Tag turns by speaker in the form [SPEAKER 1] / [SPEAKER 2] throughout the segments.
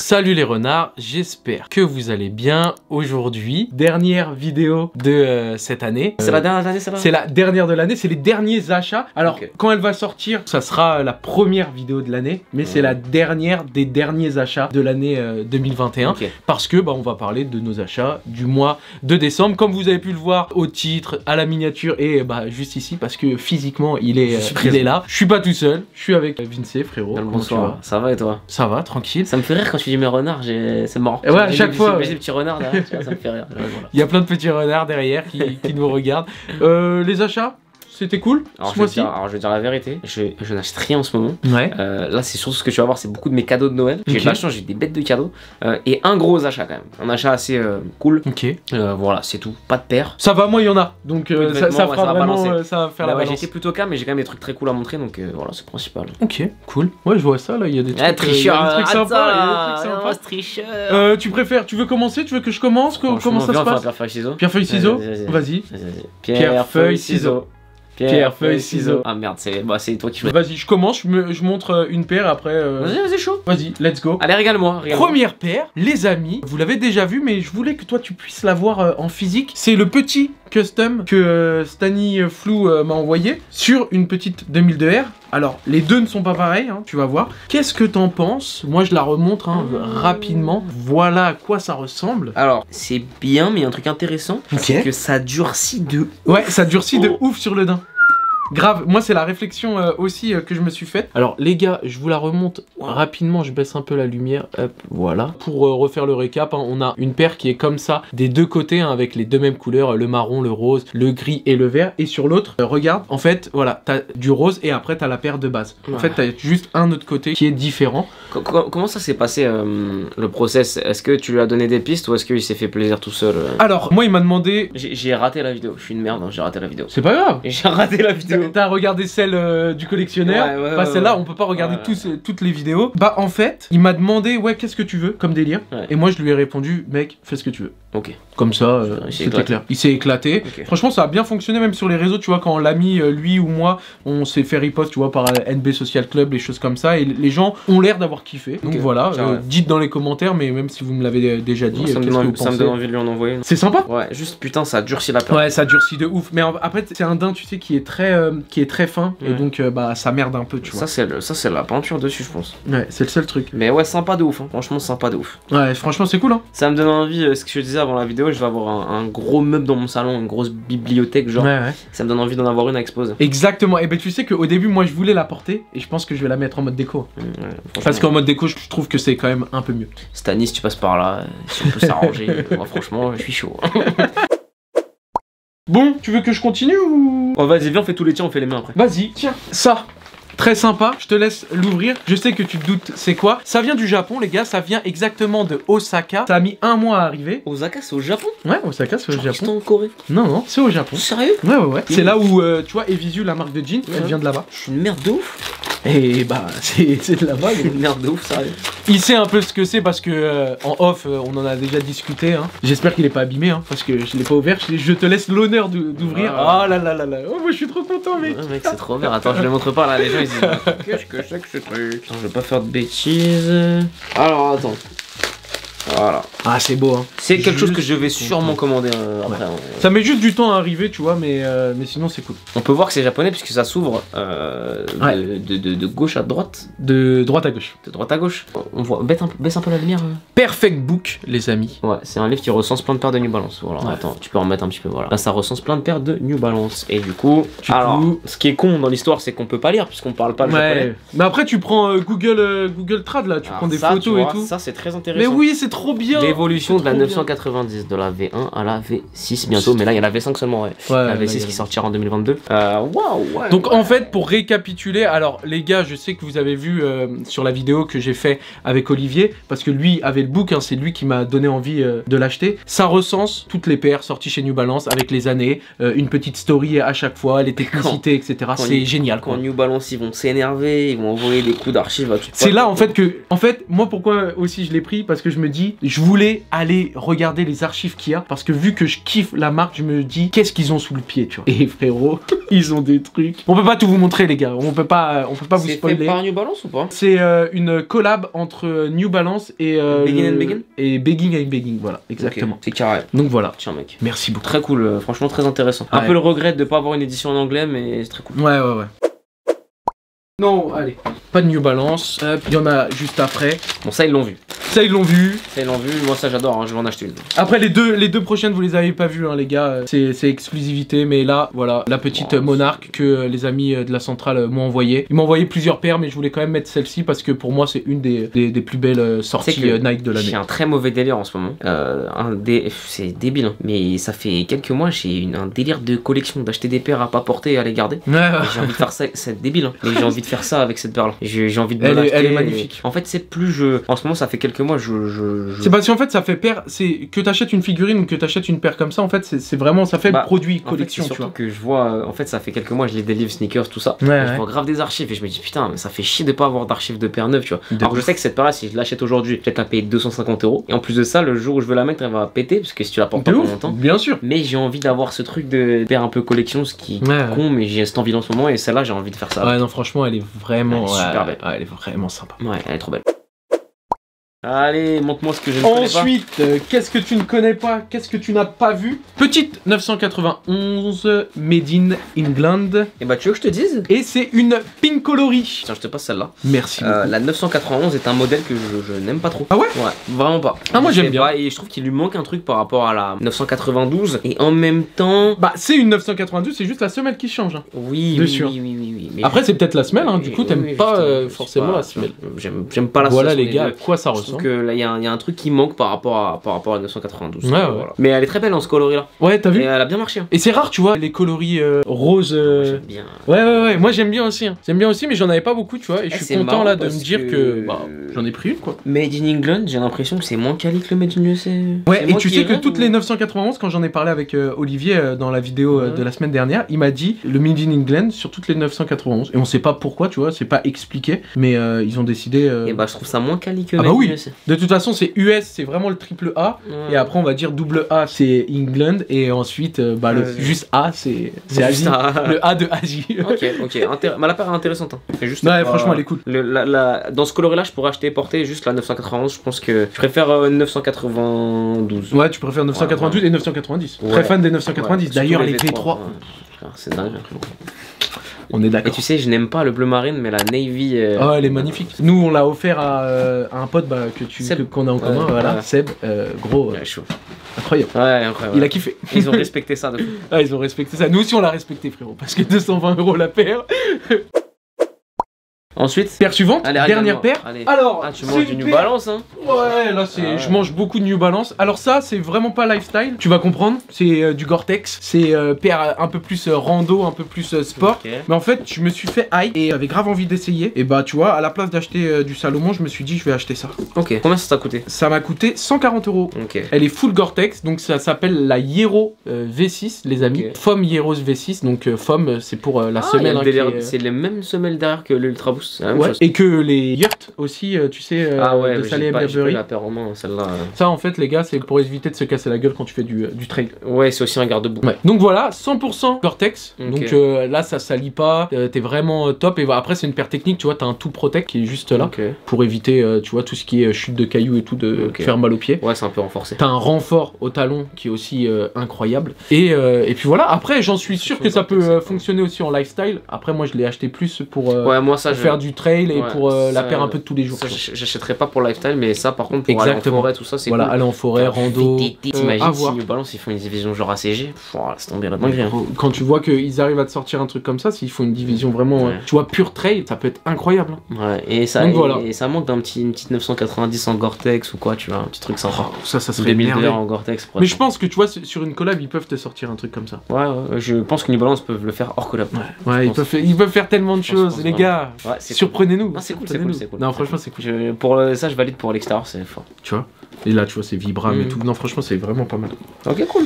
[SPEAKER 1] Salut les renards, j'espère que vous allez bien. Aujourd'hui, dernière vidéo de cette année.
[SPEAKER 2] C'est la dernière de l'année, celle-là?
[SPEAKER 1] C'est la dernière de l'année, c'est les derniers achats. Alors,
[SPEAKER 2] okay,
[SPEAKER 1] quand elle va sortir, ça sera la première vidéo de l'année, mais c'est la dernière des derniers achats de l'année 2021. Okay. Parce que on va parler de nos achats du mois de décembre. Comme vous avez pu le voir au titre, à la miniature et juste ici, parce que physiquement, il est là. Je suis pas tout seul, je suis avec Vince, frérot.
[SPEAKER 2] Bonsoir, ça va et toi?
[SPEAKER 1] Ça va, tranquille.
[SPEAKER 2] Ça me fait rire quand tu dis mes renards, c'est marrant.
[SPEAKER 1] Ouais, à chaque fois.
[SPEAKER 2] J'ai des petits renards derrière, tu vois, ça me fait rire. Voilà.
[SPEAKER 1] Il y a plein de petits renards derrière qui nous regardent. Les achats, c'était cool ce mois-ci.
[SPEAKER 2] Alors je vais dire la vérité, je n'achète rien en ce moment.
[SPEAKER 1] Ouais.
[SPEAKER 2] Là c'est surtout ce que tu vas voir, c'est beaucoup de mes cadeaux de Noël. J'ai de la chance, j'ai des bêtes de cadeaux. Et un gros achat quand même. Un achat assez cool.
[SPEAKER 1] Ok.
[SPEAKER 2] Voilà, c'est tout. Pas de paire.
[SPEAKER 1] Ça va, moi il y en a. Donc ça fera vraiment, ça va faire la balance.
[SPEAKER 2] J'ai été plutôt calme mais j'ai quand même des trucs très cool à montrer. Donc voilà, c'est principal.
[SPEAKER 1] Ok, cool. Ouais, je vois ça là, il y a des trucs,
[SPEAKER 2] sympas. Tricheur.
[SPEAKER 1] Tu veux commencer? Tu veux que je commence? Comment ça se passe?
[SPEAKER 2] Pierre, feuille, ciseaux.
[SPEAKER 1] Pierre, feuille, ciseaux. Vas-y.
[SPEAKER 2] Pierre, feuille, ciseaux.
[SPEAKER 1] Pierre, feuille, ciseaux.
[SPEAKER 2] Ah merde, c'est toi qui joues.
[SPEAKER 1] Vas-y, je commence, je montre une paire après.
[SPEAKER 2] Vas-y, chaud.
[SPEAKER 1] Vas-y, let's go.
[SPEAKER 2] Allez, régale-moi.
[SPEAKER 1] Première paire, les amis, vous l'avez déjà vu, mais je voulais que toi tu puisses la voir en physique. C'est le petit custom que Stani Flou m'a envoyé sur une petite 2002R. Alors, les deux ne sont pas pareils, hein, tu vas voir. Qu'est-ce que t'en penses? Moi, je la remontre rapidement. Voilà à quoi ça ressemble.
[SPEAKER 2] Alors, c'est bien, mais il y a un truc intéressant, c'est que ça durcit de ouf.
[SPEAKER 1] Ouais, ça durcit de ouf sur le daim. Grave, moi c'est la réflexion aussi que je me suis faite. Alors les gars, je vous la remonte rapidement, je baisse un peu la lumière, hop, voilà. Pour refaire le récap, hein, on a une paire qui est comme ça, des deux côtés, hein, avec les deux mêmes couleurs, le marron, le rose, le gris et le vert. Et sur l'autre, regarde, en fait, voilà, t'as du rose et après t'as la paire de base. En fait, t'as juste un autre côté qui est différent.
[SPEAKER 2] Comment ça s'est passé le process? Est-ce que tu lui as donné des pistes ou est-ce qu'il s'est fait plaisir tout seul?
[SPEAKER 1] Alors, moi il m'a demandé...
[SPEAKER 2] J'ai raté la vidéo, je suis une merde, hein, j'ai raté la vidéo.
[SPEAKER 1] C'est pas grave.
[SPEAKER 2] J'ai raté la vidéo.
[SPEAKER 1] T'as regardé celle du collectionneur, celle-là, on peut pas regarder toutes les vidéos. En fait, il m'a demandé, qu'est-ce que tu veux comme délire? Et moi, je lui ai répondu, mec, fais ce que tu veux.
[SPEAKER 2] Ok.
[SPEAKER 1] Comme ça, c'était clair. Il s'est éclaté. Okay. Franchement, ça a bien fonctionné, même sur les réseaux, tu vois, quand l'ami, lui ou moi, on s'est fait riposte, tu vois, par NB Social Club, les choses comme ça, et les gens ont l'air d'avoir kiffé. Donc voilà, dites dans les commentaires, mais même si vous me l'avez déjà dit,
[SPEAKER 2] ça me donne envie de lui en envoyer.
[SPEAKER 1] C'est sympa.
[SPEAKER 2] Ouais, juste putain, ça durcit la paire.
[SPEAKER 1] Ouais, ça durcit de ouf. Mais après, c'est un daim, tu sais, qui est très fin, et donc ça merde un peu, tu vois.
[SPEAKER 2] Ça, c'est la peinture dessus, je pense.
[SPEAKER 1] Ouais, c'est le seul truc.
[SPEAKER 2] Mais ouais, sympa de ouf, hein. Franchement, sympa de ouf.
[SPEAKER 1] Ouais, franchement, c'est cool, hein.
[SPEAKER 2] Ça me donne envie, ce que je disais avant la vidéo, je vais avoir un gros meuble dans mon salon, une grosse bibliothèque, genre. Ouais. Ça me donne envie d'en avoir une à exposer.
[SPEAKER 1] Exactement. Et ben tu sais qu'au début, moi, je voulais la porter, et je pense que je vais la mettre en mode déco. Parce qu'en mode déco, je trouve que c'est quand même un peu mieux.
[SPEAKER 2] Stanis, tu passes par là, si on peut s'arranger, moi, franchement, je suis chaud.
[SPEAKER 1] Bon, tu veux que je continue ou...
[SPEAKER 2] Oh, vas-y, viens, on fait tous les tiens, on fait les mains après.
[SPEAKER 1] Vas-y, tiens, ça. Très sympa, je te laisse l'ouvrir. Je sais que tu te doutes c'est quoi. Ça vient du Japon les gars, ça vient exactement de Osaka. Ça a mis 1 mois à arriver.
[SPEAKER 2] Osaka c'est au Japon?
[SPEAKER 1] Ouais, Osaka c'est au Japon.
[SPEAKER 2] C'est en Corée?
[SPEAKER 1] Non, c'est au Japon.
[SPEAKER 2] Sérieux?
[SPEAKER 1] Ouais. C'est là où, tu vois, Evisu, la marque de jeans, elle vient de là-bas.
[SPEAKER 2] Je suis une merde de ouf.
[SPEAKER 1] Et c'est de là-bas.
[SPEAKER 2] Une merde de ouf, sérieux.
[SPEAKER 1] Il sait un peu ce que c'est parce que en off, on en a déjà discuté. Hein. J'espère qu'il est pas abîmé, hein, parce que je l'ai pas ouvert. Je te laisse l'honneur d'ouvrir. Oh là là là là. Oh, moi je suis trop content, mec.
[SPEAKER 2] Ouais, mec, c'est trop bien. Attends, je le montre pas là. Les gens ils disent qu'est-ce que c'est que ce truc? Attends, je vais pas faire de bêtises. Alors attends. Voilà.
[SPEAKER 1] Ah, c'est beau, hein.
[SPEAKER 2] C'est quelque chose que je vais sûrement commander après.
[SPEAKER 1] Ça met juste du temps à arriver, tu vois, mais sinon c'est cool.
[SPEAKER 2] On peut voir que c'est japonais puisque ça s'ouvre de gauche à droite.
[SPEAKER 1] De droite à gauche.
[SPEAKER 2] De droite à gauche. On voit, baisse un peu la lumière.
[SPEAKER 1] Perfect Book, les amis.
[SPEAKER 2] Ouais, c'est un livre qui recense plein de paires de New Balance. Voilà, attends, tu peux en remettre un petit peu, voilà. Là, ça recense plein de paires de New Balance. Et du coup, ce qui est con dans l'histoire, c'est qu'on peut pas lire puisqu'on parle pas le japonais.
[SPEAKER 1] Mais après, tu prends Google Trad, là, tu prends des photos et tout.
[SPEAKER 2] Ça, c'est très intéressant.
[SPEAKER 1] Mais oui, c'est trop bien.
[SPEAKER 2] L'évolution de la 990, de la V1 à la V6 bientôt, mais là il y a la V5 seulement, la V6 qui sortira en 2022.
[SPEAKER 1] Donc en fait, pour récapituler, alors les gars, je sais que vous avez vu sur la vidéo que j'ai fait avec Olivier, parce que lui avait le book, hein, c'est lui qui m'a donné envie de l'acheter. Ça recense toutes les paires sorties chez New Balance avec les années, une petite story à chaque fois, les technicités, etc. C'est génial.
[SPEAKER 2] Quand New Balance ils vont s'énerver, ils vont envoyer des coups d'archives à tout.
[SPEAKER 1] C'est là en fait que, moi pourquoi aussi je l'ai pris, parce que je me dis, dit, je voulais aller regarder les archives qu'il y a, parce que vu que je kiffe la marque, je me dis, qu'est-ce qu'ils ont sous le pied, tu vois. Et frérot, ils ont des trucs. On peut pas tout vous montrer, les gars. On peut pas vous spoiler.
[SPEAKER 2] C'est fait par New Balance ou pas?
[SPEAKER 1] C'est une collab entre New Balance et
[SPEAKER 2] Begin?
[SPEAKER 1] Et Begging and Begging, voilà, exactement.
[SPEAKER 2] Okay. C'est carré.
[SPEAKER 1] Donc voilà.
[SPEAKER 2] Tiens mec.
[SPEAKER 1] Merci beaucoup.
[SPEAKER 2] Très cool, franchement très intéressant. Un peu le regret de pas avoir une édition en anglais, mais c'est très cool.
[SPEAKER 1] Ouais. Non, allez. Pas de New Balance. Il y en a juste après.
[SPEAKER 2] Bon, ça ils l'ont vu.
[SPEAKER 1] Ça ils l'ont vu.
[SPEAKER 2] Moi ça j'adore, hein, je vais en acheter une.
[SPEAKER 1] Après les deux prochaines vous les avez pas vues hein, les gars, c'est exclusivité, mais là voilà la petite monarque que les amis de la centrale m'ont envoyé. Ils m'ont envoyé plusieurs paires mais je voulais quand même mettre celle-ci parce que pour moi c'est une des plus belles sorties Nike de l'année.
[SPEAKER 2] J'ai un très mauvais délire en ce moment, c'est débile hein, mais ça fait quelques mois j'ai un délire de collection, d'acheter des paires à pas porter et à les garder. J'ai envie de faire ça, c'est débile hein, mais j'ai envie de faire ça avec cette paire là. J'ai envie de
[SPEAKER 1] elle est magnifique.
[SPEAKER 2] En fait c'est plus en ce moment ça fait quelques mois
[SPEAKER 1] C'est parce qu'en fait ça fait paire, c'est que t'achètes une figurine ou que t'achètes une paire comme ça en fait c'est vraiment ça fait le produit collection
[SPEAKER 2] en fait,
[SPEAKER 1] tu vois.
[SPEAKER 2] Que je vois en fait ça fait quelques mois je lis des livres sneakers tout ça. Je vois grave des archives et je me dis putain mais ça fait chier de pas avoir d'archives de paires neuves tu vois. Alors je sais que cette paire là si je l'achète aujourd'hui je vais peut-être la payer 250 € et en plus de ça le jour où je veux la mettre elle va péter parce que si tu la portes pas pendant longtemps.
[SPEAKER 1] Bien sûr.
[SPEAKER 2] Mais j'ai envie d'avoir ce truc de paire un peu collection ce qui est con mais j'ai cette envie en ce moment et celle-là j'ai envie de faire ça.
[SPEAKER 1] Ouais non franchement elle est vraiment
[SPEAKER 2] super belle.
[SPEAKER 1] Ouais, elle est vraiment sympa.
[SPEAKER 2] Ouais elle est trop belle. Allez, montre-moi ce que je ne connais pas.
[SPEAKER 1] Ensuite, qu'est-ce que tu ne connais pas? Qu'est-ce que tu n'as pas vu? Petite 991 Made in England.
[SPEAKER 2] Et bah tu veux que je te dise?
[SPEAKER 1] Et c'est une pink coloris.
[SPEAKER 2] Tiens, je te passe celle-là.
[SPEAKER 1] Merci beaucoup.
[SPEAKER 2] La 991 est un modèle que je n'aime pas trop.
[SPEAKER 1] Ah ouais?
[SPEAKER 2] Ouais, vraiment pas.
[SPEAKER 1] Ah moi j'aime bien.
[SPEAKER 2] Et je trouve qu'il lui manque un truc par rapport à la 992. Et en même temps...
[SPEAKER 1] Bah c'est une 992, c'est juste la semelle qui change. Hein.
[SPEAKER 2] Oui. Mais
[SPEAKER 1] après c'est peut-être la semelle, hein. Du coup t'aimes pas forcément la semelle.
[SPEAKER 2] J'aime pas la semelle.
[SPEAKER 1] Voilà les gars, à quoi ça ressemble?
[SPEAKER 2] Que là il y a un truc qui manque par rapport à 992.
[SPEAKER 1] Ouais.
[SPEAKER 2] Voilà. Mais elle est très belle en ce coloris là.
[SPEAKER 1] Ouais t'as vu?
[SPEAKER 2] Et elle a bien marché. Hein.
[SPEAKER 1] Et c'est rare tu vois les coloris roses.
[SPEAKER 2] J'aime bien.
[SPEAKER 1] Ouais moi j'aime bien aussi. Hein. J'aime bien aussi mais j'en avais pas beaucoup tu vois. Et je suis content là de me dire que j'en ai pris une quoi.
[SPEAKER 2] Made in England j'ai l'impression que c'est moins quali que le Made in USA.
[SPEAKER 1] Ouais et tu sais que toutes les 991 quand j'en ai parlé avec Olivier dans la vidéo de la semaine dernière il m'a dit le Made in England sur toutes les 991 et on sait pas pourquoi tu vois c'est pas expliqué mais ils ont décidé.
[SPEAKER 2] Et bah je trouve ça moins quali que
[SPEAKER 1] Made
[SPEAKER 2] in USA.
[SPEAKER 1] De toute façon c'est US c'est vraiment le triple A et après on va dire double A c'est England et ensuite le juste A c'est Asie. Le A de Asie.
[SPEAKER 2] Ok la paire est intéressante hein. Juste,
[SPEAKER 1] ouais franchement elle est cool.
[SPEAKER 2] Dans ce coloris là je pourrais acheter et porter juste la 991 je pense que je préfère 992.
[SPEAKER 1] Ouais tu préfères 992 et 990. Très fan des 990 d'ailleurs les V3.
[SPEAKER 2] C'est dingue.
[SPEAKER 1] On est d'accord.
[SPEAKER 2] Et tu sais, je n'aime pas le bleu marine, mais la navy.
[SPEAKER 1] Oh, elle est magnifique. Nous, on l'a offert à un pote qu'on a en commun, voilà, Seb. Gros.
[SPEAKER 2] Chaud.
[SPEAKER 1] Incroyable.
[SPEAKER 2] Ouais, incroyable.
[SPEAKER 1] Il a kiffé.
[SPEAKER 2] Ils ont respecté ça de fou.
[SPEAKER 1] Ah, ils ont respecté ça. Nous aussi, on l'a respecté, frérot. Parce que 220 € la paire.
[SPEAKER 2] Ensuite,
[SPEAKER 1] paire suivante, dernière paire.
[SPEAKER 2] Allez.
[SPEAKER 1] Alors,
[SPEAKER 2] tu manges du New Balance, hein?
[SPEAKER 1] Ouais, là je mange beaucoup de New Balance. Alors ça, c'est vraiment pas lifestyle. Tu vas comprendre. C'est du Gore-Tex. C'est paire un peu plus rando, un peu plus sport. Mais en fait, je me suis fait hype et j'avais grave envie d'essayer. Et bah, tu vois, à la place d'acheter du Salomon, je me suis dit, je vais acheter ça.
[SPEAKER 2] Ok. Combien ça t'a coûté?
[SPEAKER 1] Ça m'a coûté 140 €.
[SPEAKER 2] Ok.
[SPEAKER 1] Elle est full Gore-Tex, donc ça s'appelle la Hero V6, les amis. Foam Heroes V6. Donc Foam, c'est pour la semelle.
[SPEAKER 2] C'est les mêmes semelles derrière que l'Ultra Boost.
[SPEAKER 1] Ouais. Et que les yurts aussi, tu sais, de Salé Burberry.
[SPEAKER 2] La paire en main, celle-là.
[SPEAKER 1] Ça, en fait, les gars, c'est pour éviter de se casser la gueule quand tu fais du trail.
[SPEAKER 2] Ouais, c'est aussi un garde-boue.
[SPEAKER 1] Ouais. Donc voilà, 100% Gore-Tex. Donc là, ça salit pas. T'es vraiment top. Et après, c'est une paire technique. Tu vois, t'as un tout protect qui est juste là pour éviter, tu vois, tout ce qui est chute de cailloux et tout, de faire mal aux pieds.
[SPEAKER 2] Ouais, c'est un peu renforcé.
[SPEAKER 1] T'as un renfort au talon qui est aussi incroyable. Et puis voilà. Après, j'en suis sûr que ça peut fonctionner aussi en lifestyle. Après, moi, je l'ai acheté plus pour faire du trail et pour la paire un peu de tous les jours.
[SPEAKER 2] J'achèterais pas pour lifestyle, mais ça par contre pour aller en forêt, tout ça c'est cool.
[SPEAKER 1] Aller en forêt, rando.
[SPEAKER 2] T'imagines si New Balance ils font une division genre ACG, c'est tombé la dinguerie.
[SPEAKER 1] Quand tu vois qu'ils arrivent à te sortir un truc comme ça, s'ils font une division vraiment, tu vois, pure trail, ça peut être incroyable.
[SPEAKER 2] Ouais, et ça manque d'une petite 990 en Gore-Tex ou quoi, tu vois, un petit truc sympa.
[SPEAKER 1] Ça serait
[SPEAKER 2] 2000 $ en Gore-Tex.
[SPEAKER 1] Mais je pense que tu vois, sur une collab, ils peuvent te sortir un truc comme ça.
[SPEAKER 2] Ouais, je pense que New Balance peuvent le faire hors collab.
[SPEAKER 1] Ouais, ils peuvent faire tellement de choses, les gars. Surprenez-nous.
[SPEAKER 2] C'est cool.
[SPEAKER 1] Non, franchement, c'est cool.
[SPEAKER 2] Pour ça, je valide pour l'extérieur, c'est fort.
[SPEAKER 1] Tu vois. Et là, tu vois, c'est Vibram et tout. Non, franchement, c'est vraiment pas mal.
[SPEAKER 2] Ok, cool.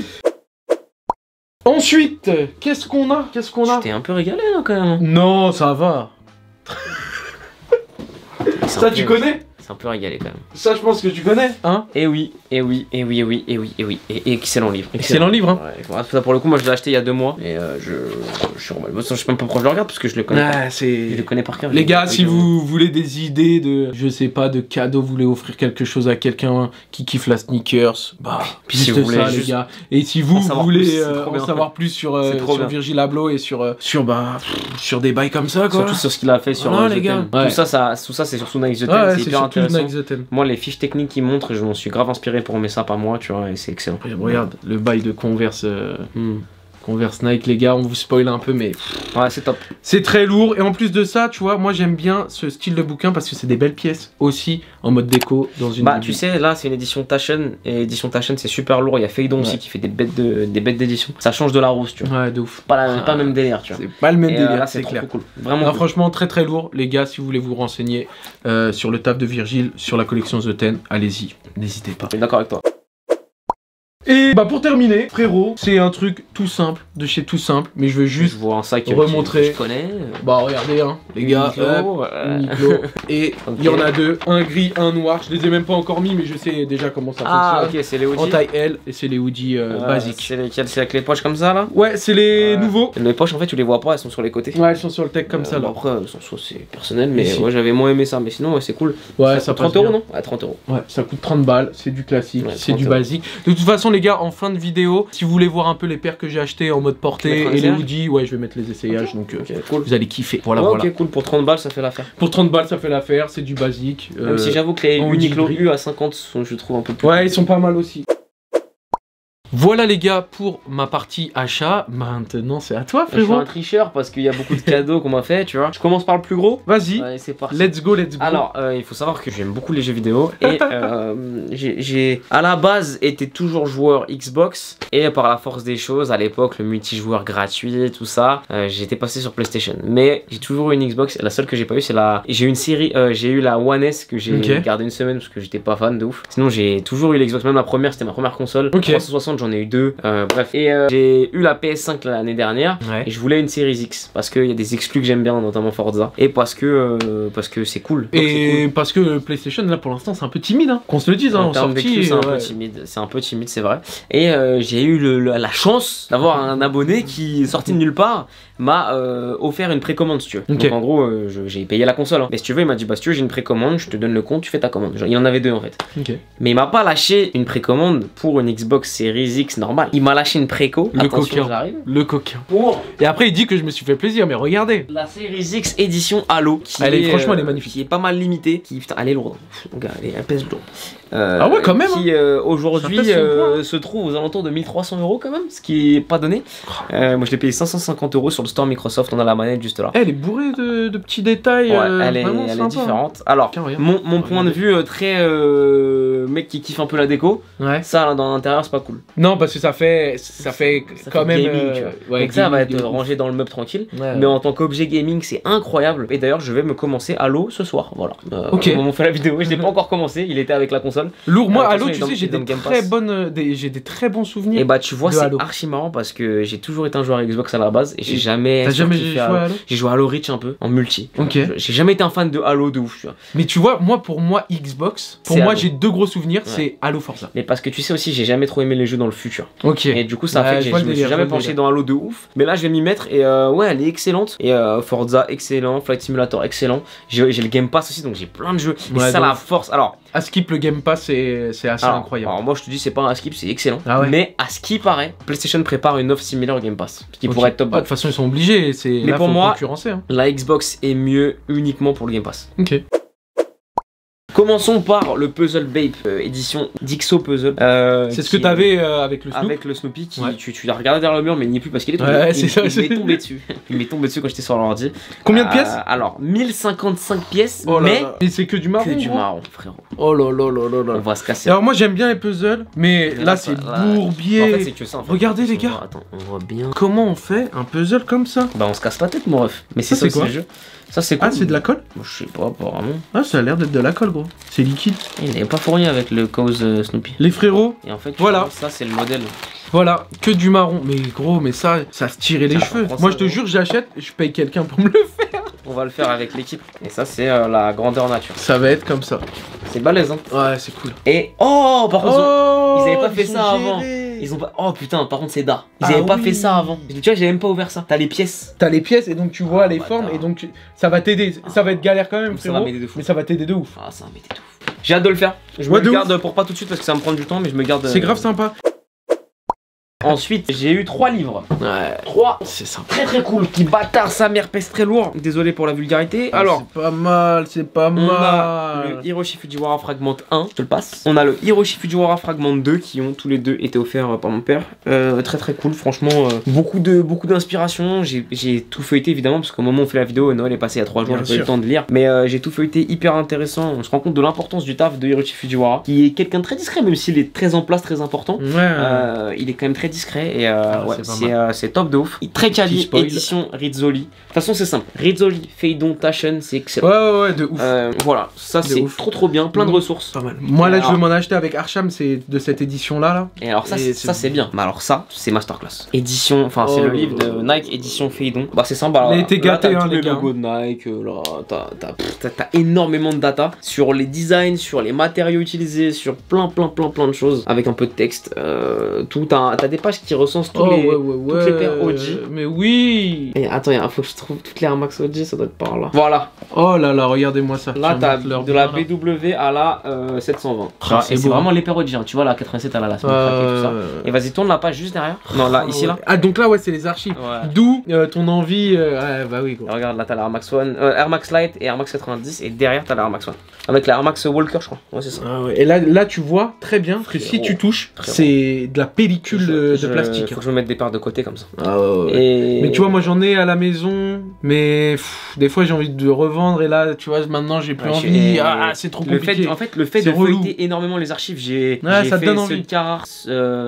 [SPEAKER 1] Ensuite, qu'est-ce qu'on a?
[SPEAKER 2] Tu t'es un peu régalé, là, quand même.
[SPEAKER 1] Non, ça va. Ça, tu connais?
[SPEAKER 2] C'est un peu régalé quand même.
[SPEAKER 1] Ça, je pense que tu connais, hein?
[SPEAKER 2] Et oui, et oui, et oui, et oui, et oui, et oui. Et excellent livre.
[SPEAKER 1] Excellent livre, hein?
[SPEAKER 2] Ouais, ça pour le coup, moi je l'ai acheté il y a 2 mois. Et je suis remal. Je sais même pas pourquoi je le regarde parce que je le connais.
[SPEAKER 1] Ah,
[SPEAKER 2] je le connais par cœur.
[SPEAKER 1] Les gars, si vous voulez des idées de, je sais pas, de cadeaux, vous voulez offrir quelque chose à quelqu'un qui kiffe la sneakers, bah,
[SPEAKER 2] puis si vous voulez
[SPEAKER 1] ça, les gars. Et si vous voulez en savoir plus sur Virgil Abloh et sur des bails comme ça, quoi.
[SPEAKER 2] Surtout sur ce qu'il a fait sur
[SPEAKER 1] les gars.
[SPEAKER 2] Tout ça c'est sur Nike The Ten, c'est hyper intéressant. Moi, les fiches techniques qu'il montre, je m'en suis grave inspiré pour mettre ça par moi, tu vois, et c'est excellent.
[SPEAKER 1] Regarde, le bail de Converse. Converse Nike, les gars, on vous spoil un peu, mais
[SPEAKER 2] ouais, c'est top.
[SPEAKER 1] C'est très lourd, et en plus de ça, tu vois, moi j'aime bien ce style de bouquin parce que c'est des belles pièces aussi en mode déco dans une.
[SPEAKER 2] Bah, tu sais, là c'est une édition Taschen, et édition Taschen c'est super lourd. Il y a Feydon aussi qui fait des bêtes d'édition. Ça change de la rousse, tu vois.
[SPEAKER 1] Ouais, de ouf.
[SPEAKER 2] Pas le même délire, tu vois.
[SPEAKER 1] C'est pas le même délire,
[SPEAKER 2] c'est clair. Cool.
[SPEAKER 1] Vraiment. Cool. Franchement, très très lourd, les gars. Si vous voulez vous renseigner sur le taf de Virgil, sur la collection The Ten, allez-y, n'hésitez pas.
[SPEAKER 2] Je suis d'accord avec toi.
[SPEAKER 1] Et bah pour terminer, frérot, c'est un truc tout simple, de chez tout simple, mais je veux juste
[SPEAKER 2] un sac
[SPEAKER 1] remontrer.
[SPEAKER 2] Que je connais.
[SPEAKER 1] Bah regardez, hein, les gars, Uniqlo. Et il y en a deux, un gris, un noir. Je les ai même pas encore mis, mais je sais déjà comment ça fonctionne.
[SPEAKER 2] Ah ok, c'est les hoodies.
[SPEAKER 1] En taille L, et c'est les hoodies basiques.
[SPEAKER 2] C'est lesquels? C'est avec les poches comme ça là?
[SPEAKER 1] Ouais, c'est les nouveaux.
[SPEAKER 2] Les poches en fait tu les vois pas, elles sont sur les côtés.
[SPEAKER 1] Ouais, elles sont sur le tech comme ça là.
[SPEAKER 2] Après, c'est personnel, mais ouais, j'avais moins aimé ça, mais sinon c'est cool.
[SPEAKER 1] Ouais, ça
[SPEAKER 2] 30 euros non? Ouais, 30 euros.
[SPEAKER 1] Ouais, ça coûte 30 balles, c'est du classique, c'est du basique. De toute façon, les gars, en fin de vidéo, si vous voulez voir un peu les paires que j'ai achetées en mode portée et les hoodies, ouais, je vais mettre les essayages, donc cool. Vous allez kiffer. Voilà, voilà.
[SPEAKER 2] Ok, cool, pour 30 balles, ça fait l'affaire.
[SPEAKER 1] Pour 30 balles, ça fait l'affaire, c'est du basique.
[SPEAKER 2] Même si j'avoue que les Uniqlo U à 50 sont, je trouve, un peu plus.
[SPEAKER 1] Ouais, ils sont pas mal aussi. Voilà les gars pour ma partie achat. Maintenant c'est à toi frérot.
[SPEAKER 2] Je suis un tricheur parce qu'il y a beaucoup de cadeaux qu'on m'a fait, tu vois. Je commence par le plus gros.
[SPEAKER 1] Vas-y.
[SPEAKER 2] Allez, c'est parti.
[SPEAKER 1] Let's go, let's go.
[SPEAKER 2] Alors il faut savoir que j'aime beaucoup les jeux vidéo et j'ai à la base été toujours joueur Xbox et par la force des choses à l'époque le multijoueur gratuit tout ça j'étais passé sur PlayStation. Mais j'ai toujours eu une Xbox. La seule que j'ai pas eu c'est j'ai eu une série, j'ai eu la One S que j'ai gardé une semaine parce que j'étais pas fan de ouf. Sinon j'ai toujours eu l'Xbox, même la première c'était ma première console. 360 j'en ai eu 2, bref. Et j'ai eu la PS5 l'année dernière et je voulais une Series X parce qu'il y a des exclus que j'aime bien, notamment Forza, et parce que c'est cool. Et
[SPEAKER 1] cool. Parce que PlayStation là pour l'instant c'est un peu timide, hein. Qu'on se le dise, hein, en sortie.
[SPEAKER 2] C'est un peu timide, c'est vrai. Et j'ai eu la chance d'avoir un abonné qui, sorti de nulle part, m'a offert une précommande si tu veux. Donc en gros j'ai payé la console, hein. Mais si tu veux il m'a dit bah si tu veux j'ai une précommande, je te donne le compte, tu fais ta commande. Genre, il en avait 2 en fait. Mais il m'a pas lâché une précommande pour une Xbox Series X normale. Il m'a lâché une préco.
[SPEAKER 1] Le coquin. Le coquin. Et après il dit que je me suis fait plaisir, mais regardez.
[SPEAKER 2] La Series X édition Halo.
[SPEAKER 1] Franchement elle est magnifique.
[SPEAKER 2] Qui est pas mal limitée. Putain elle est lourde. Regarde, elle pèse lourd.
[SPEAKER 1] Ah ouais quand même.
[SPEAKER 2] Qui aujourd'hui se trouve aux alentours de 1300 € quand même, ce qui est pas donné. Moi je l'ai payé 550 € sur le store Microsoft, on a la manette juste là.
[SPEAKER 1] Elle est bourrée de petits détails.
[SPEAKER 2] Elle est différente. Alors mon point de vue très mec qui kiffe un peu la déco, ça là dans l'intérieur c'est pas cool.
[SPEAKER 1] Non parce que ça fait quand même
[SPEAKER 2] gaming, tu vois. Donc ça va être rangé dans le meuble tranquille. Mais en tant qu'objet gaming c'est incroyable. Et d'ailleurs je vais me commencer Halo ce soir. Voilà. Au moment où on fait la vidéo, je l'ai pas encore commencé, il était avec la console.
[SPEAKER 1] Lourd, moi Halo tu sais j'ai des très bons souvenirs.
[SPEAKER 2] Et bah tu vois c'est archi marrant parce que j'ai toujours été un joueur Xbox à la base et j'ai jamais.
[SPEAKER 1] T'as jamais joué à Halo?
[SPEAKER 2] J'ai joué à Halo Reach un peu en multi. J'ai jamais été un fan de Halo de ouf, tu vois.
[SPEAKER 1] Mais tu vois pour moi Xbox, j'ai 2 gros souvenirs, c'est Halo Forza.
[SPEAKER 2] Mais parce que tu sais aussi j'ai jamais trop aimé les jeux dans le futur. Et du coup ça fait que je me suis jamais penché dans Halo de ouf. Mais là je vais m'y mettre et ouais elle est excellente. Et Forza excellent, Flight Simulator excellent. J'ai le Game Pass aussi donc j'ai plein de jeux. Et ça la force. Alors
[SPEAKER 1] à skip le Game Pass c'est assez incroyable.
[SPEAKER 2] Alors moi je te dis c'est pas un skip, c'est excellent. Mais à ce qui paraît, PlayStation prépare une offre similaire au Game Pass, ce qui pourrait être top.
[SPEAKER 1] De toute façon ils sont obligés,
[SPEAKER 2] mais pour moi la Xbox est mieux uniquement pour le Game Pass. Commençons par le Puzzle Babe, édition Dixo Puzzle.
[SPEAKER 1] C'est ce que t'avais avec le Snoopy.
[SPEAKER 2] Avec le Snoopy, tu l'as regardé derrière le mur, mais il n'y est plus parce qu'il est tombé. Il m'est tombé dessus. Il m'est tombé dessus quand j'étais sur l'ordi.
[SPEAKER 1] Combien de pièces?
[SPEAKER 2] Alors, 1055 pièces,
[SPEAKER 1] mais c'est que du marron.
[SPEAKER 2] Que du marron, frérot.
[SPEAKER 1] Oh là là là là là.
[SPEAKER 2] On va se casser.
[SPEAKER 1] Alors, moi j'aime bien les puzzles, mais là c'est bourbier.
[SPEAKER 2] En fait, c'est que ça.
[SPEAKER 1] Regardez les gars.
[SPEAKER 2] Attends, on voit bien.
[SPEAKER 1] Comment on fait un puzzle comme ça?
[SPEAKER 2] Bah, on se casse la tête, mon ref. Mais c'est ça aussi le jeu. Ça c'est cool.
[SPEAKER 1] Ah c'est de la colle?
[SPEAKER 2] Moi je sais pas apparemment.
[SPEAKER 1] Ah ça a l'air d'être de la colle gros. C'est liquide.
[SPEAKER 2] Il n'est pas fourni avec le cause Snoopy.
[SPEAKER 1] Les frérots.
[SPEAKER 2] Et en fait
[SPEAKER 1] voilà.
[SPEAKER 2] Ça c'est le modèle.
[SPEAKER 1] Voilà, que du marron. Mais gros, mais ça se tirait les cheveux. Moi je te jure j'achète et je paye quelqu'un pour me le faire.
[SPEAKER 2] On va le faire avec l'équipe. Et ça c'est la grandeur nature.
[SPEAKER 1] Ça va être comme ça.
[SPEAKER 2] C'est balèze, hein.
[SPEAKER 1] Ouais, c'est cool.
[SPEAKER 2] Et oh, par contre, ils avaient pas fait ça avant.
[SPEAKER 1] Géré.
[SPEAKER 2] Ils ont pas. Oh putain, par contre, c'est da. Ils avaient pas fait ça avant. Tu vois, j'ai même pas ouvert ça. T'as les pièces.
[SPEAKER 1] T'as les pièces et donc tu vois les formes et donc ça va t'aider. Ça va être galère quand même, frérot. Mais ça va t'aider de ouf.
[SPEAKER 2] Ah, ça va m'aider de ouf. J'ai hâte de le faire. Je me le garde pour pas tout de suite parce que ça va me prendre du temps, mais je me garde.
[SPEAKER 1] C'est grave sympa.
[SPEAKER 2] Ensuite, j'ai eu 3 livres.
[SPEAKER 1] Ouais.
[SPEAKER 2] 3.
[SPEAKER 1] C'est sympa.
[SPEAKER 2] Très très cool. Qui bâtard sa mère pèse très lourd. Désolé pour la vulgarité. Alors.
[SPEAKER 1] C'est pas mal, c'est pas mal.
[SPEAKER 2] On a le Hiroshi Fujiwara Fragment 1, je te le passe. On a le Hiroshi Fujiwara Fragment 2 qui ont tous les deux été offerts par mon père. Très très cool, franchement. Beaucoup d'inspiration. J'ai tout feuilleté évidemment parce qu'au moment où on fait la vidéo, Noël est passé il y a 3 jours, j'ai pas eu le temps de lire. Mais j'ai tout feuilleté, hyper intéressant. On se rend compte de l'importance du taf de Hiroshi Fujiwara, qui est quelqu'un de très discret, même s'il est très en place, très important.
[SPEAKER 1] Ouais.
[SPEAKER 2] Il est quand même très discret et c'est top de ouf. Très quali, édition Rizzoli. De toute façon, c'est simple. Rizzoli, Feidon, Taschen, c'est excellent.
[SPEAKER 1] Ouais, de ouf.
[SPEAKER 2] Voilà, ça c'est trop bien, plein de ressources.
[SPEAKER 1] Pas mal. Moi là, je vais m'en acheter avec Archam, c'est de cette édition là.
[SPEAKER 2] Et alors ça c'est bien. Mais alors ça, c'est masterclass. Édition, enfin c'est le livre de Nike, édition Feidon. Bah c'est sympa.
[SPEAKER 1] Il a été gâté, hein,
[SPEAKER 2] les logos de Nike. Là, t'as énormément de data sur les designs, sur les matériaux utilisés, sur plein de choses avec un peu de texte. T'as des pages qui recensent toutes les paires OG.
[SPEAKER 1] Mais oui.
[SPEAKER 2] Et attends, il faut que je trouve toutes les Air Max OG, ça doit être par là. Voilà.
[SPEAKER 1] Oh là là, regardez-moi ça.
[SPEAKER 2] Là, t'as de la BW à la 720. Et c'est vraiment les paires OG, hein. Tu vois, la 87 à la semaine craquée, tout ça. Et vas-y, tourne la page juste derrière. Non, là, ici, là.
[SPEAKER 1] Ah, donc là, ouais, c'est les archives.
[SPEAKER 2] Ouais.
[SPEAKER 1] D'où ton envie. Ouais, bah oui, quoi.
[SPEAKER 2] Regarde, là, t'as la Air Max One, Air Max Lite et Air Max 90. Et derrière, t'as la Air Max One. Avec la Air Max Walker, je crois. Ouais, c'est ça.
[SPEAKER 1] Ah ouais. Et là, tu vois très bien que si tu touches, c'est de la pellicule de plastique.
[SPEAKER 2] Faut que je me mette des paires de côté comme ça.
[SPEAKER 1] Ah ouais. Mais tu vois, moi j'en ai à la maison, mais des fois j'ai envie de revendre et là, tu vois, maintenant j'ai plus envie. Ah, c'est trop compliqué.
[SPEAKER 2] Le fait de feuilleter énormément les archives, j'ai fait ceux de Carhartt,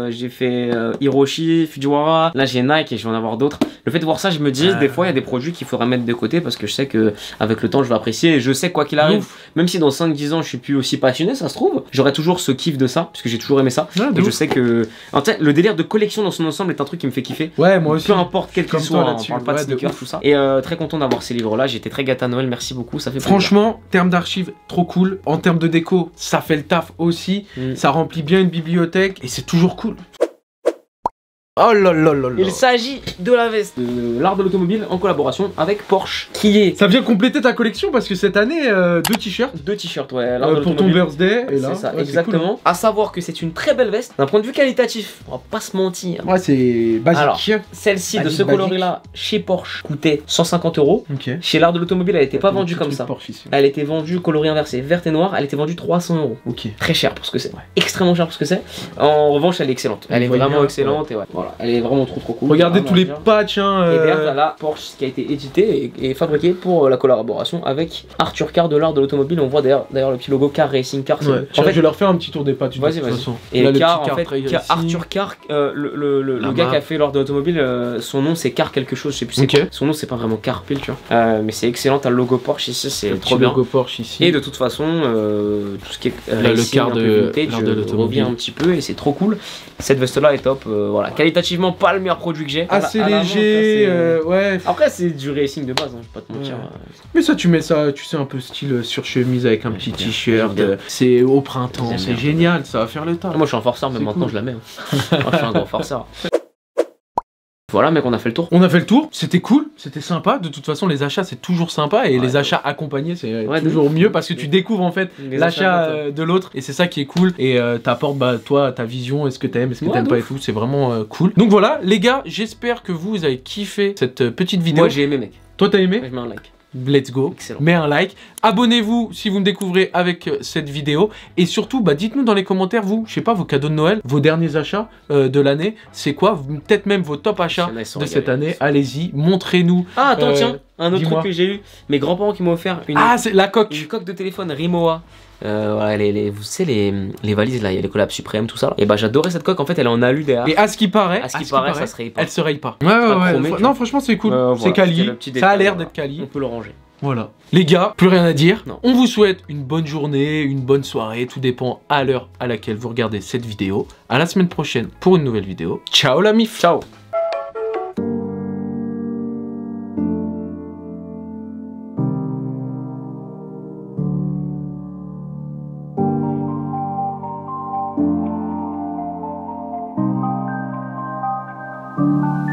[SPEAKER 2] j'ai fait Hiroshi, Fujiwara, là j'ai Nike et je vais en avoir d'autres. Le fait de voir ça, je me dis, des fois il y a des produits qu'il faudrait mettre de côté parce que je sais que avec le temps je vais apprécier et je sais quoi qu'il arrive, même si dans 5-10 ans je suis plus aussi passionné, ça se trouve, j'aurai toujours ce kiff de ça, parce que j'ai toujours aimé ça. Et je sais que. En fait, le délire de collection dans son ensemble est un truc qui me fait kiffer.
[SPEAKER 1] Ouais, moi aussi.
[SPEAKER 2] Peu importe quel qu'il soit, on parle pas de sneakers, tout ça. Et très content d'avoir ces livres-là, j'étais très gâté à Noël, merci beaucoup, ça fait plaisir.
[SPEAKER 1] Franchement, termes d'archives, trop cool. En termes de déco, ça fait le taf aussi. Ça remplit bien une bibliothèque et c'est toujours cool. Oh là là là là.
[SPEAKER 2] Il s'agit de la veste de l'art de l'automobile en collaboration avec Porsche, qui est...
[SPEAKER 1] Ça vient compléter ta collection parce que cette année, 2 t-shirts.
[SPEAKER 2] 2 t-shirts, ouais.
[SPEAKER 1] Pour ton birthday.
[SPEAKER 2] C'est ça, exactement. Cool. À savoir que c'est une très belle veste. D'un point de vue qualitatif, on va pas se mentir.
[SPEAKER 1] Ouais, c'est basique. Alors,
[SPEAKER 2] celle-ci de ce coloris-là, chez Porsche, coûtait 150 €.
[SPEAKER 1] Okay.
[SPEAKER 2] Chez l'art de l'automobile, elle était pas vendue comme ça. Elle était vendue coloris inversé, verte et noire. Elle était vendue 300 €.
[SPEAKER 1] Ok.
[SPEAKER 2] Très cher pour ce que c'est. Ouais. Extrêmement cher pour ce que c'est. En revanche, elle est excellente. Elle est vraiment excellente et ouais. Voilà, elle est vraiment trop cool.
[SPEAKER 1] Regardez tous les patchs.
[SPEAKER 2] Et derrière, t'as la Porsche qui a été édité et fabriqué pour la collaboration avec Arthur Car de l'art de l'automobile. On voit d'ailleurs le petit logo Car Racing Car.
[SPEAKER 1] Ouais. En fait, je vais leur faire un petit tour des patchs.
[SPEAKER 2] Vas-y. Et Car, en fait, Arthur Car, le gars qui a fait l'art de l'automobile, son nom c'est Car quelque chose, je sais plus c'est quoi. Son nom c'est pas vraiment Car pile, tu vois. Mais c'est excellent, t'as le logo Porsche ici, c'est trop bien.
[SPEAKER 1] Logo Porsche ici.
[SPEAKER 2] Et de toute façon, tout ce qui est
[SPEAKER 1] le Car de l'automobile
[SPEAKER 2] revient un petit peu et c'est trop cool. Cette veste là est top, voilà. Qualitativement, pas le meilleur produit que j'ai.
[SPEAKER 1] Assez léger, ouais.
[SPEAKER 2] Après, c'est du racing de base, hein, je vais pas te mentir.
[SPEAKER 1] Mais ça, tu mets ça, tu sais, un peu style sur chemise avec un petit t-shirt. C'est au printemps, c'est génial, ça va faire le taf.
[SPEAKER 2] Moi, je suis un forceur, mais maintenant je la mets. Moi, je suis un gros forceur. Voilà, mec, on a fait le tour.
[SPEAKER 1] On a fait le tour, c'était cool, c'était sympa. De toute façon, les achats, c'est toujours sympa. Et les achats accompagnés, c'est toujours mieux parce que tu découvres en fait l'achat de l'autre. Et c'est ça qui est cool. Et t'apportes, toi, ta vision, est-ce que t'aimes, est-ce que t'aimes pas et tout. C'est vraiment cool. Donc voilà, les gars, j'espère que vous avez kiffé cette petite vidéo.
[SPEAKER 2] Moi, j'ai aimé, mec.
[SPEAKER 1] Toi, t'as aimé?
[SPEAKER 2] Je mets un like.
[SPEAKER 1] Let's go,
[SPEAKER 2] excellent.
[SPEAKER 1] Mets un like, abonnez-vous si vous me découvrez avec cette vidéo et surtout dites-nous dans les commentaires vous, je sais pas, vos cadeaux de Noël, vos derniers achats de l'année, c'est quoi, peut-être même vos top achats de cette année, allez-y, montrez-nous.
[SPEAKER 2] Ah attends tiens, un autre truc que j'ai eu, mes grands-parents qui m'ont offert
[SPEAKER 1] c'est la coque.
[SPEAKER 2] Une coque de téléphone Rimowa. Voilà, vous savez les valises là, il y a les collabs suprêmes, tout ça. Et bah j'adorais cette coque, en fait elle est en alu derrière.
[SPEAKER 1] Et à ce qui paraît,
[SPEAKER 2] ça se raye pas.
[SPEAKER 1] Elle se raye pas. Ouais. Non franchement c'est cool, c'est quali, ça a l'air d'être quali.
[SPEAKER 2] On peut le ranger.
[SPEAKER 1] Voilà. Les gars, plus rien à dire. Non. On vous souhaite une bonne journée, une bonne soirée, tout dépend à l'heure à laquelle vous regardez cette vidéo. À la semaine prochaine pour une nouvelle vidéo. Ciao la mif.
[SPEAKER 2] Ciao.
[SPEAKER 1] Ciao.